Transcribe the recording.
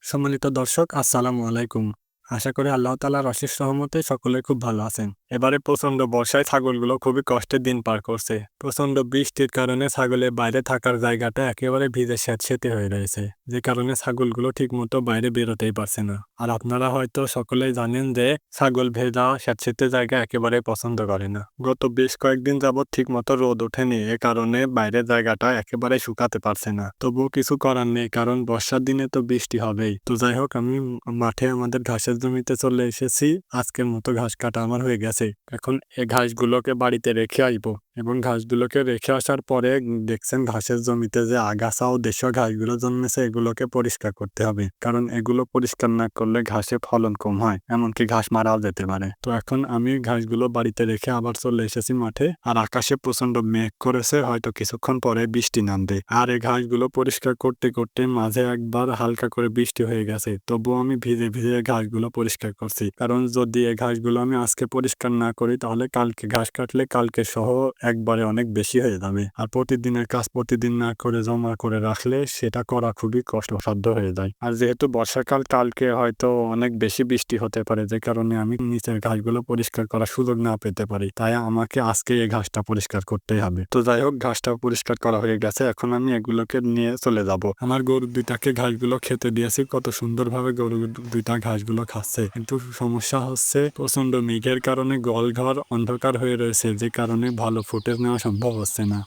সম্মানিত দর্শক, আসসালামু আলাইকুম। আশা করি আল্লাহ তাআলার অশেষ রহমতে সকলে খুব ভালো আছেন। এবারে প্রচণ্ড বর্ষায় ছাগলগুলো খুবই কষ্টের দিন পার করছে। প্রচণ্ড বৃষ্টির কারণে ছাগলের বাইরে থাকার জায়গাটা একেবারে ভিজে স্যাঁতসেঁতে হয়ে রয়েছে। যে কারণে ছাগলগুলো ঠিকমতো বাইরে বেরোতেই পারছে না। আর আপনারা হয়তো সকলেই জানেন যে ছাগল ভেজা স্যাঁতসেঁতে জায়গা একেবারে পছন্দ করে না। গত বেশ কয়েকদিন যাবৎ ঠিকমতো রোদ ওঠেনি, এ কারণে বাইরের জায়গাটা একেবারে শুকাতে পারছে না। তবুও কিছু করার নেই, কারণ বর্ষার দিনে তো বৃষ্টি হবেই। তো যাই হোক, আমি মাঠে আমাদের ঘাসের জমিতে চলে এসেছি। আজকের মতো ঘাস কাটা আমার হয়ে গেছে। এখন এই ঘাসগুলোকে বাড়িতে রেখে আসবো, এবং ঘাসগুলোকে রেখে আসার পরে দেখছেন ঘাসের জমিতে যে আগাছা ও দেশীয় ঘাসগুলো জন্মেছে, এগুলোকে পরিষ্কার করতে হবে। কারণ এগুলো পরিষ্কার না করলে ঘাসে ফলন কম হয়, এমনকি ঘাস মারাও যেতে পারে। তো এখন আমি ঘাসগুলো বাড়িতে রেখে আবার চলে এসেছি মাঠে। আর আকাশে প্রচন্ড মেঘ করেছে, হয়তো কিছুক্ষণ পরে বৃষ্টি নামবে। আর এই ঘাসগুলো পরিষ্কার করতে করতে মাঝে একবার হালকা করে বৃষ্টি হয়ে গেছে, তবুও আমি ভিজে ভিজে ঘাসগুলো পরিষ্কার করছি। কারণ যদি এই ঘাসগুলো আমি আজকে পরিষ্কার না করি, তাহলে কালকে ঘাস কাটলে কালকে সহ একবারে অনেক বেশি হয়ে যাবে। আর প্রতিদিনের কাজ প্রতিদিন না করে জমা করে রাখলে সেটা করা খুবই কষ্টসাধ্য হয়ে যায়। আর যেহেতু বর্ষাকাল, কালকে হয়তো অনেক বেশি বৃষ্টি হতে পারে, যে কারণে আমি নিচের ঘাসগুলো পরিষ্কার করার সুযোগ না পেতে পারি। তাই আমাকে আজকে এই ঘাসটা পরিষ্কার করতেই হবে। তো যাই হোক, ঘাসটা পরিষ্কার করা হয়ে গেছে। এখন আমি এগুলোকে নিয়ে চলে যাব। আমার গরু দুইটাকে ঘাসগুলো খেতে দিয়েছি, কত সুন্দরভাবে গরু দুইটা ঘাসগুলো খাচ্ছে। কিন্তু সমস্যা হচ্ছে প্রচন্ড মেঘের কারণে গোয়ালঘর অন্ধকার হয়ে রয়েছে, যে কারণে ভালো ফুটেজ নেওয়া সম্ভব হচ্ছে না।